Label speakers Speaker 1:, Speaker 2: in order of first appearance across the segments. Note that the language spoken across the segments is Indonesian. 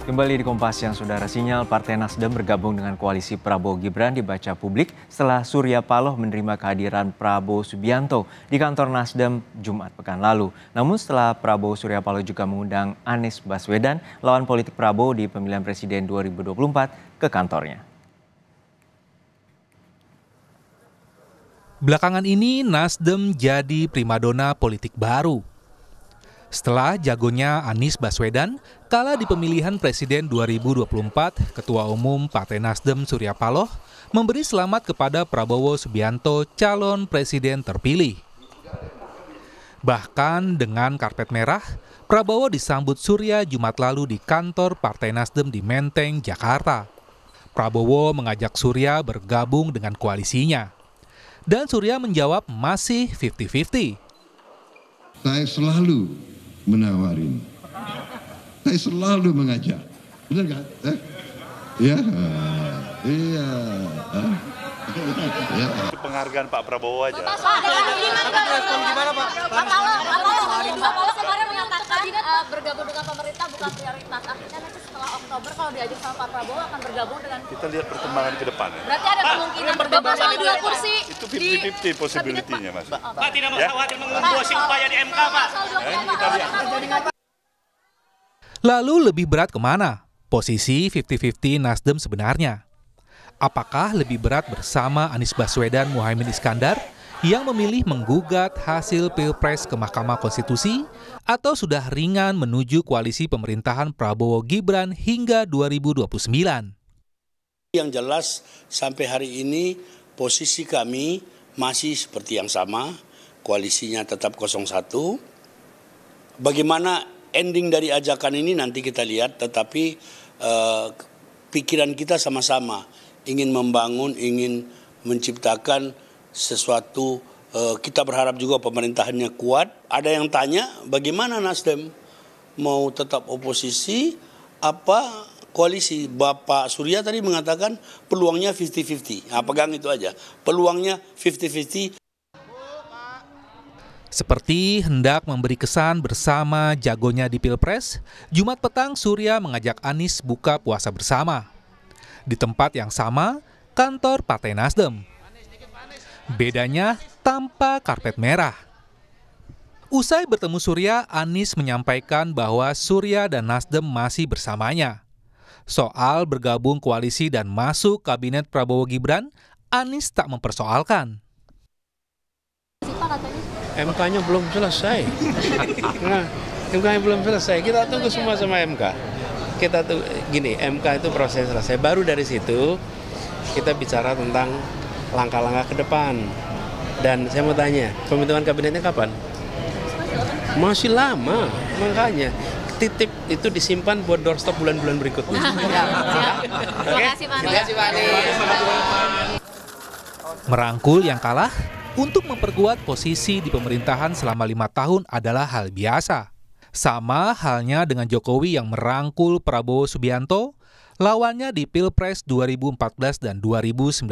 Speaker 1: Kembali di Kompas yang saudara, sinyal Partai Nasdem bergabung dengan koalisi Prabowo Gibran dibaca publik setelah Surya Paloh menerima kehadiran Prabowo Subianto di kantor Nasdem Jumat pekan lalu. Namun setelah Prabowo, Surya Paloh juga mengundang Anies Baswedan, lawan politik Prabowo di pemilihan presiden 2024 ke kantornya.
Speaker 2: Belakangan ini Nasdem jadi primadona politik baru. Setelah jagonya Anies Baswedan kalah di pemilihan presiden 2024, Ketua Umum Partai Nasdem Surya Paloh memberi selamat kepada Prabowo Subianto, calon presiden terpilih. Bahkan dengan karpet merah, Prabowo disambut Surya Jumat lalu di kantor Partai Nasdem di Menteng, Jakarta. Prabowo mengajak Surya bergabung dengan koalisinya. Dan Surya menjawab masih 50-50.
Speaker 3: Saya selalu menawarin, saya selalu mengajak, benar nggak? Ya, iya.
Speaker 4: Itu penghargaan Pak Prabowo aja.
Speaker 5: Pak Paloh kemarin menyatakan bergabung dengan pemerintah bukan prioritas. Artinya nanti setelah Oktober kalau diajak sama Pak Prabowo akan bergabung dengan.
Speaker 4: Kita lihat perkembangan ke depan.
Speaker 5: Berarti ada kemungkinan bergabung sama 2 kursi.
Speaker 4: Itu 50-50 possibility-nya, Mas.
Speaker 6: Pak tidak mau khawatir mengembosi upaya di MK, Pak.
Speaker 4: Kita lihat.
Speaker 2: Lalu lebih berat kemana? Posisi 50-50 Nasdem sebenarnya. Apakah lebih berat bersama Anies Baswedan Muhaimin Iskandar yang memilih menggugat hasil Pilpres ke Mahkamah Konstitusi atau sudah ringan menuju koalisi pemerintahan Prabowo Gibran hingga 2029?
Speaker 7: Yang jelas sampai hari ini posisi kami masih seperti yang sama, koalisinya tetap 01. Bagaimana ending dari ajakan ini nanti kita lihat, tetapi pikiran kita sama-sama ingin membangun, ingin menciptakan sesuatu. Kita berharap juga pemerintahannya kuat. Ada yang tanya bagaimana Nasdem mau tetap oposisi apa koalisi. Bapak Surya tadi mengatakan peluangnya 50-50. Nah, pegang itu aja. Peluangnya 50-50.
Speaker 2: Seperti hendak memberi kesan bersama jagonya di Pilpres, Jumat petang Surya mengajak Anies buka puasa bersama. Di tempat yang sama, kantor Partai Nasdem. Bedanya tanpa karpet merah. Usai bertemu Surya, Anies menyampaikan bahwa Surya dan Nasdem masih bersamanya. Soal bergabung koalisi dan masuk kabinet Prabowo Gibran, Anies tak mempersoalkan.
Speaker 8: MK-nya belum selesai. MK-nya belum selesai. Kita tunggu semua sama MK. Kita tuh gini, MK itu proses selesai. Baru dari situ kita bicara tentang langkah-langkah ke depan. Dan saya mau tanya, pembentukan kabinetnya kapan? Masih lama, makanya titip itu disimpan buat doorstop bulan-bulan berikutnya.
Speaker 5: Terima kasih Pak Anies.
Speaker 2: Merangkul yang kalah untuk memperkuat posisi di pemerintahan selama 5 tahun adalah hal biasa. Sama halnya dengan Jokowi yang merangkul Prabowo Subianto, lawannya di Pilpres 2014 dan 2019.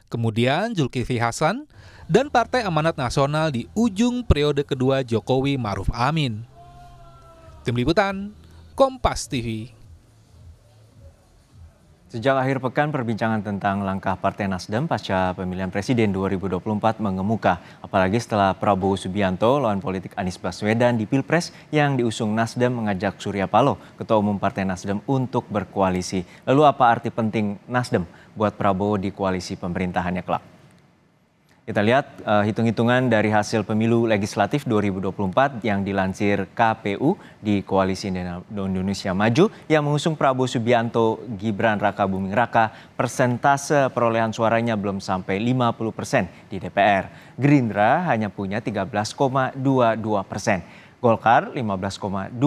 Speaker 2: Kemudian Zulkifli Hasan dan Partai Amanat Nasional di ujung periode kedua Jokowi Ma'ruf Amin. Tim Liputan, Kompas TV.
Speaker 1: Sejak akhir pekan, perbincangan tentang langkah Partai Nasdem pasca pemilihan presiden 2024 mengemuka. Apalagi setelah Prabowo Subianto, lawan politik Anies Baswedan di Pilpres yang diusung Nasdem mengajak Surya Paloh, Ketua Umum Partai Nasdem, untuk berkoalisi. Lalu apa arti penting Nasdem buat Prabowo di koalisi pemerintahannya kelak? Kita lihat hitung-hitungan dari hasil pemilu legislatif 2024 yang dilansir KPU di Koalisi Indonesia Maju yang mengusung Prabowo Subianto, Gibran Raka Buming Raka, persentase perolehan suaranya belum sampai 50% di DPR. Gerindra hanya punya 13,22%. Golkar 15,29%,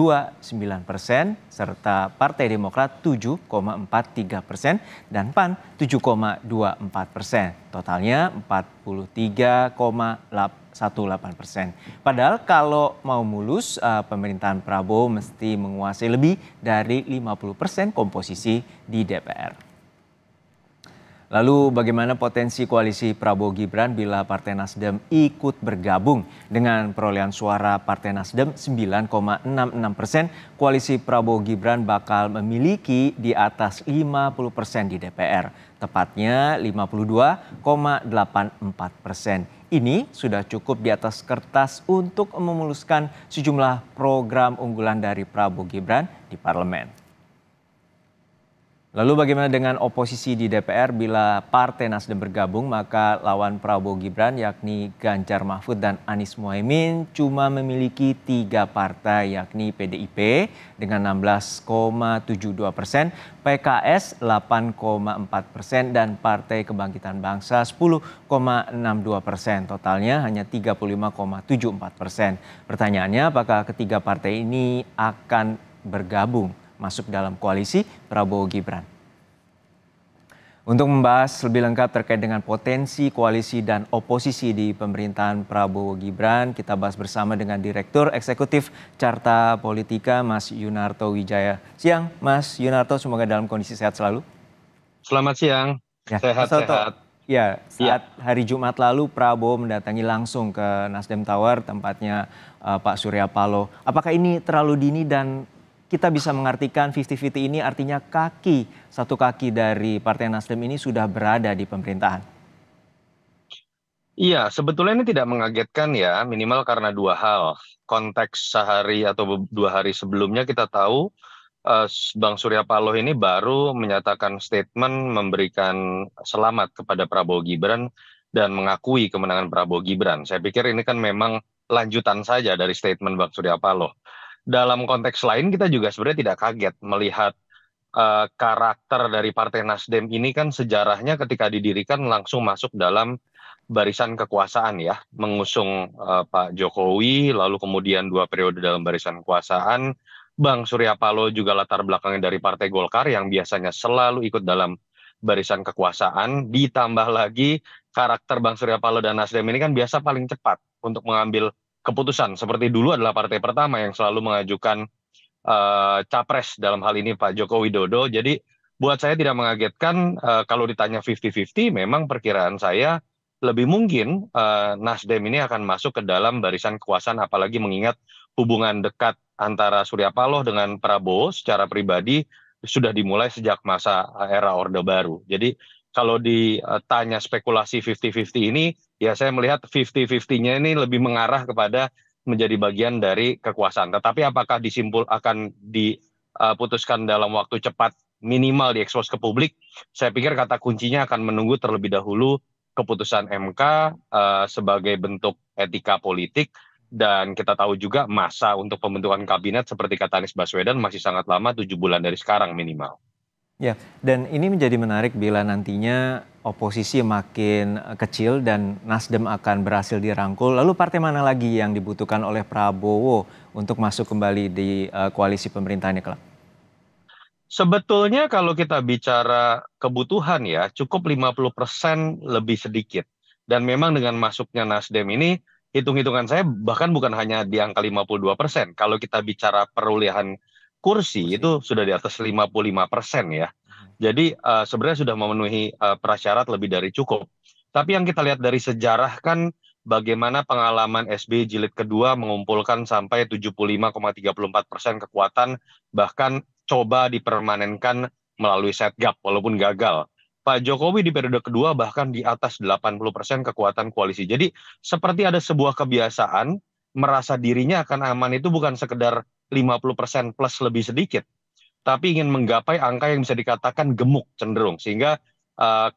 Speaker 1: serta Partai Demokrat 7,43% dan PAN 7,24%. Totalnya 43,18%. Padahal kalau mau mulus, pemerintahan Prabowo mesti menguasai lebih dari 50% komposisi di DPR. Lalu bagaimana potensi koalisi Prabowo Gibran bila Partai Nasdem ikut bergabung? Dengan perolehan suara Partai Nasdem 9,66%, koalisi Prabowo Gibran bakal memiliki di atas 50% di DPR, tepatnya 52,84%. Ini sudah cukup di atas kertas untuk memuluskan sejumlah program unggulan dari Prabowo Gibran di parlemen. Lalu bagaimana dengan oposisi di DPR bila Partai Nasdem bergabung, maka lawan Prabowo Gibran yakni Ganjar Mahfud dan Anies Mohaimin cuma memiliki 3 partai yakni PDIP dengan 16,72%, PKS 8,4% dan Partai Kebangkitan Bangsa 10,62%. Totalnya hanya 35,74%. Pertanyaannya, apakah ketiga partai ini akan bergabung masuk dalam koalisi Prabowo Gibran? Untuk membahas lebih lengkap terkait dengan potensi koalisi dan oposisi di pemerintahan Prabowo Gibran, kita bahas bersama dengan Direktur Eksekutif Carta Politika, Mas Yunarto Wijaya. Siang, Mas Yunarto, semoga dalam kondisi sehat selalu.
Speaker 9: Selamat siang, sehat-sehat.
Speaker 1: Ya, saat hari Jumat lalu Prabowo mendatangi langsung ke Nasdem Tower, tempatnya Pak Surya Paloh. Apakah ini terlalu dini dan kita bisa mengartikan 50-50 ini artinya satu kaki dari Partai Nasdem ini sudah berada di pemerintahan?
Speaker 9: Iya, sebetulnya ini tidak mengagetkan ya, minimal karena 2 hal. Konteks sehari atau 2 hari sebelumnya kita tahu Bang Surya Paloh ini baru menyatakan statement memberikan selamat kepada Prabowo Gibran dan mengakui kemenangan Prabowo Gibran. Saya pikir ini kan memang lanjutan saja dari statement Bang Surya Paloh. Dalam konteks lain kita juga sebenarnya tidak kaget melihat karakter dari Partai Nasdem ini kan sejarahnya ketika didirikan langsung masuk dalam barisan kekuasaan ya, mengusung Pak Jokowi, lalu kemudian 2 periode dalam barisan kekuasaan. Bang Surya Paloh juga latar belakangnya dari Partai Golkar yang biasanya selalu ikut dalam barisan kekuasaan, ditambah lagi karakter Bang Surya Paloh dan Nasdem ini kan biasa paling cepat untuk mengambil keputusan, seperti dulu adalah partai pertama yang selalu mengajukan capres, dalam hal ini Pak Joko Widodo. Jadi buat saya tidak mengagetkan kalau ditanya 50-50, memang perkiraan saya lebih mungkin Nasdem ini akan masuk ke dalam barisan kekuasaan, apalagi mengingat hubungan dekat antara Surya Paloh dengan Prabowo secara pribadi sudah dimulai sejak masa era Orde Baru. Jadi kalau ditanya spekulasi 50-50 ini, ya saya melihat 50-50-nya ini lebih mengarah kepada menjadi bagian dari kekuasaan. Tetapi apakah akan diputuskan dalam waktu cepat, minimal diekspos ke publik, saya pikir kata kuncinya akan menunggu terlebih dahulu keputusan MK sebagai bentuk etika politik. Dan kita tahu juga masa untuk pembentukan kabinet seperti kata Anies Baswedan masih sangat lama, 7 bulan dari sekarang minimal.
Speaker 1: Ya, dan ini menjadi menarik bila nantinya oposisi makin kecil dan Nasdem akan berhasil dirangkul. Lalu partai mana lagi yang dibutuhkan oleh Prabowo untuk masuk kembali di koalisi pemerintahannya kelak?
Speaker 9: Sebetulnya kalau kita bicara kebutuhan ya, cukup 50% lebih sedikit. Dan memang dengan masuknya Nasdem ini, hitung-hitungan saya bahkan bukan hanya di angka 52%. Kalau kita bicara perolehan kursi itu sudah di atas 55% ya. Jadi sebenarnya sudah memenuhi prasyarat lebih dari cukup. Tapi yang kita lihat dari sejarah kan bagaimana pengalaman SBY jilid kedua mengumpulkan sampai 75,34% kekuatan, bahkan coba dipermanenkan melalui setgap walaupun gagal. Pak Jokowi di periode kedua bahkan di atas 80% kekuatan koalisi. Jadi seperti ada sebuah kebiasaan merasa dirinya akan aman itu bukan sekedar 50% plus lebih sedikit, tapi ingin menggapai angka yang bisa dikatakan gemuk cenderung. Sehingga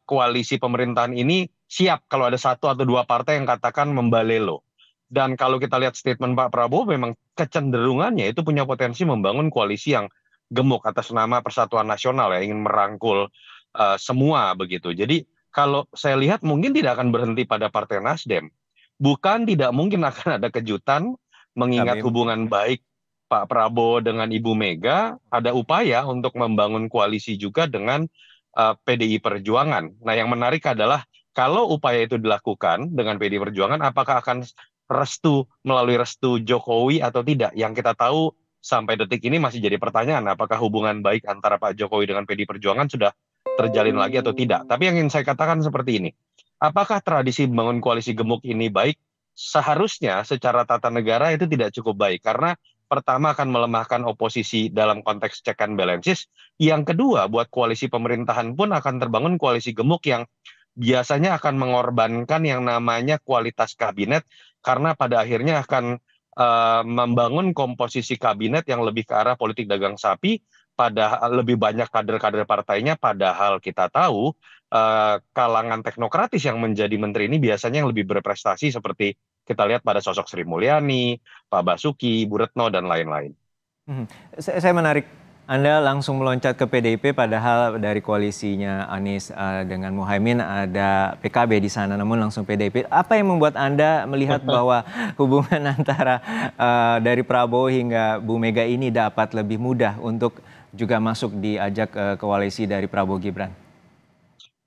Speaker 9: koalisi pemerintahan ini siap kalau ada 1 atau 2 partai yang katakan membalelo. Dan kalau kita lihat statement Pak Prabowo memang kecenderungannya itu punya potensi membangun koalisi yang gemuk atas nama Persatuan Nasional ya, ingin merangkul semua begitu. Jadi kalau saya lihat mungkin tidak akan berhenti pada Partai Nasdem. Bukan tidak mungkin akan ada kejutan mengingat hubungan baik Pak Prabowo dengan Ibu Mega, ada upaya untuk membangun koalisi juga dengan PDI Perjuangan. Nah yang menarik adalah kalau upaya itu dilakukan dengan PDI Perjuangan, apakah akan melalui restu Jokowi atau tidak? Yang kita tahu sampai detik ini masih jadi pertanyaan, apakah hubungan baik antara Pak Jokowi dengan PDI Perjuangan sudah terjalin lagi atau tidak. Tapi yang ingin saya katakan seperti ini, apakah tradisi membangun koalisi gemuk ini baik? Seharusnya secara tata negara itu tidak cukup baik, karena pertama akan melemahkan oposisi dalam konteks check and balances. Yang kedua, buat koalisi pemerintahan pun akan terbangun koalisi gemuk yang biasanya akan mengorbankan yang namanya kualitas kabinet, karena pada akhirnya akan membangun komposisi kabinet yang lebih ke arah politik dagang sapi, pada lebih banyak kader-kader partainya, padahal kita tahu kalangan teknokratis yang menjadi menteri ini biasanya yang lebih berprestasi, seperti kita lihat pada sosok Sri Mulyani, Pak Basuki, Bu Retno, dan lain-lain.
Speaker 1: Saya menarik Anda langsung meloncat ke PDIP, padahal dari koalisinya Anies dengan Muhaimin ada PKB di sana, namun langsung PDIP. Apa yang membuat Anda melihat bahwa hubungan antara dari Prabowo hingga Bu Mega ini dapat lebih mudah untuk juga masuk diajak koalisi dari Prabowo Gibran?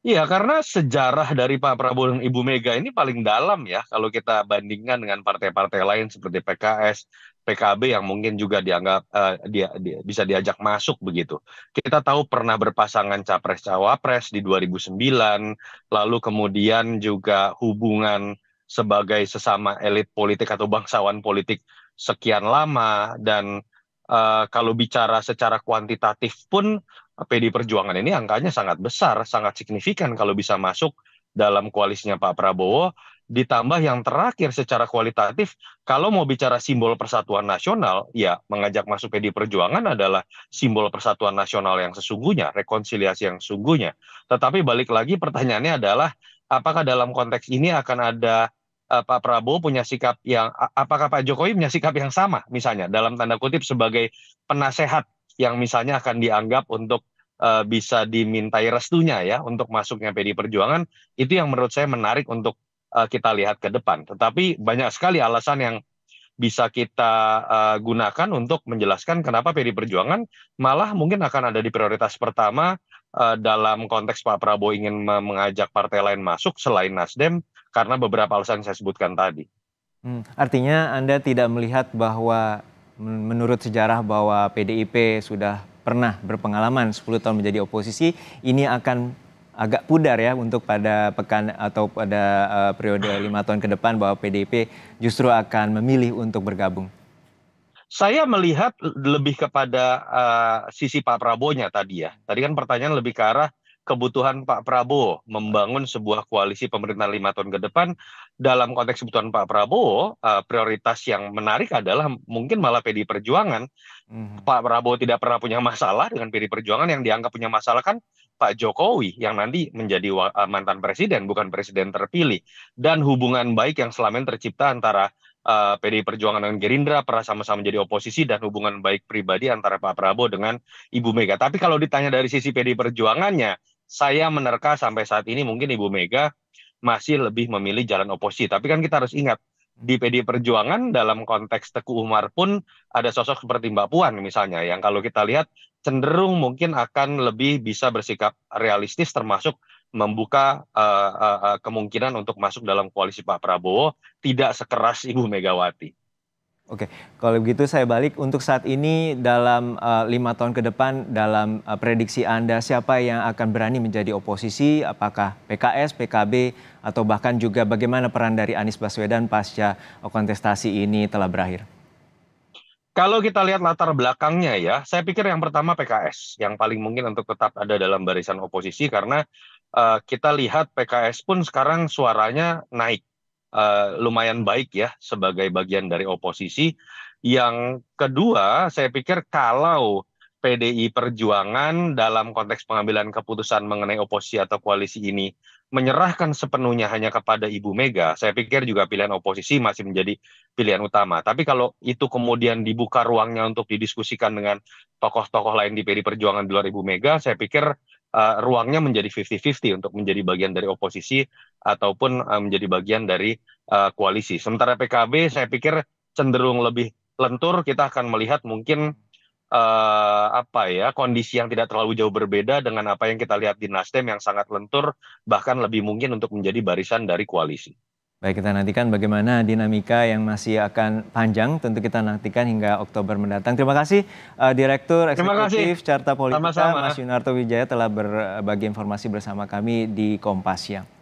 Speaker 9: Iya, karena sejarah dari Pak Prabowo dan Ibu Mega ini paling dalam ya, kalau kita bandingkan dengan partai-partai lain seperti PKS, PKB yang mungkin juga dianggap bisa diajak masuk begitu. Kita tahu pernah berpasangan Capres-Cawapres di 2009, lalu kemudian juga hubungan sebagai sesama elit politik atau bangsawan politik sekian lama, dan kalau bicara secara kuantitatif pun PD Perjuangan ini angkanya sangat besar, sangat signifikan kalau bisa masuk dalam koalisinya Pak Prabowo. Ditambah yang terakhir secara kualitatif, kalau mau bicara simbol persatuan nasional, ya mengajak masuk PD Perjuangan adalah simbol persatuan nasional yang sesungguhnya, rekonsiliasi yang sesungguhnya. Tetapi balik lagi pertanyaannya adalah, apakah dalam konteks ini akan ada Pak Prabowo punya sikap yang, apakah Pak Jokowi punya sikap yang sama, misalnya dalam tanda kutip sebagai penasehat yang misalnya akan dianggap untuk bisa dimintai restunya ya untuk masuknya PD Perjuangan, itu yang menurut saya menarik untuk kita lihat ke depan. Tetapi banyak sekali alasan yang bisa kita gunakan untuk menjelaskan kenapa PD Perjuangan malah mungkin akan ada di prioritas pertama dalam konteks Pak Prabowo ingin mengajak partai lain masuk selain Nasdem, karena beberapa alasan yang saya sebutkan tadi.
Speaker 1: Artinya Anda tidak melihat bahwa menurut sejarah bahwa PDIP sudah pernah berpengalaman 10 tahun menjadi oposisi, ini akan agak pudar ya untuk pada pekan atau pada periode 5 tahun ke depan, bahwa PDIP justru akan memilih untuk bergabung?
Speaker 9: Saya melihat lebih kepada sisi Pak Prabowo-nya tadi ya. Tadi kan pertanyaan lebih ke arah kebutuhan Pak Prabowo membangun sebuah koalisi pemerintahan 5 tahun ke depan. Dalam konteks kebutuhan Pak Prabowo, prioritas yang menarik adalah mungkin malah PD Perjuangan. Pak Prabowo tidak pernah punya masalah dengan PD Perjuangan, yang dianggap punya masalah kan Pak Jokowi yang nanti menjadi mantan presiden, bukan presiden terpilih. Dan hubungan baik yang selama ini tercipta antara PDI Perjuangan dengan Gerindra, pernah sama-sama menjadi oposisi, dan hubungan baik pribadi antara Pak Prabowo dengan Ibu Mega. Tapi kalau ditanya dari sisi PDI Perjuangannya, saya menerka sampai saat ini mungkin Ibu Mega masih lebih memilih jalan oposisi. Tapi kan kita harus ingat, di PDI Perjuangan dalam konteks Teguh Umar pun ada sosok seperti Mbak Puan misalnya, yang kalau kita lihat cenderung mungkin akan lebih bisa bersikap realistis, termasuk membuka kemungkinan untuk masuk dalam koalisi Pak Prabowo, tidak sekeras Ibu Megawati.
Speaker 1: Oke, kalau begitu saya balik, untuk saat ini dalam 5 tahun ke depan, dalam prediksi Anda, siapa yang akan berani menjadi oposisi? Apakah PKS, PKB, atau bahkan juga bagaimana peran dari Anies Baswedan pasca kontestasi ini telah berakhir?
Speaker 9: Kalau kita lihat latar belakangnya ya, saya pikir yang pertama PKS, yang paling mungkin untuk tetap ada dalam barisan oposisi, karena kita lihat PKS pun sekarang suaranya naik. Lumayan baik ya sebagai bagian dari oposisi. Yang kedua, saya pikir kalau PDI Perjuangan dalam konteks pengambilan keputusan mengenai oposisi atau koalisi ini menyerahkan sepenuhnya hanya kepada Ibu Mega, saya pikir juga pilihan oposisi masih menjadi pilihan utama. Tapi kalau itu kemudian dibuka ruangnya untuk didiskusikan dengan tokoh-tokoh lain di PDI Perjuangan di luar Ibu Mega, saya pikir ruangnya menjadi 50-50 untuk menjadi bagian dari oposisi ataupun menjadi bagian dari koalisi. Sementara PKB saya pikir cenderung lebih lentur. Kita akan melihat mungkin kondisi yang tidak terlalu jauh berbeda dengan apa yang kita lihat di Nasdem yang sangat lentur, bahkan lebih mungkin untuk menjadi barisan dari koalisi.
Speaker 1: Baik, kita nantikan bagaimana dinamika yang masih akan panjang, tentu kita nantikan hingga Oktober mendatang. Terima kasih Direktur Eksekutif Carta Politika, Mas Yunarto Wijaya telah berbagi informasi bersama kami di Kompas Siang.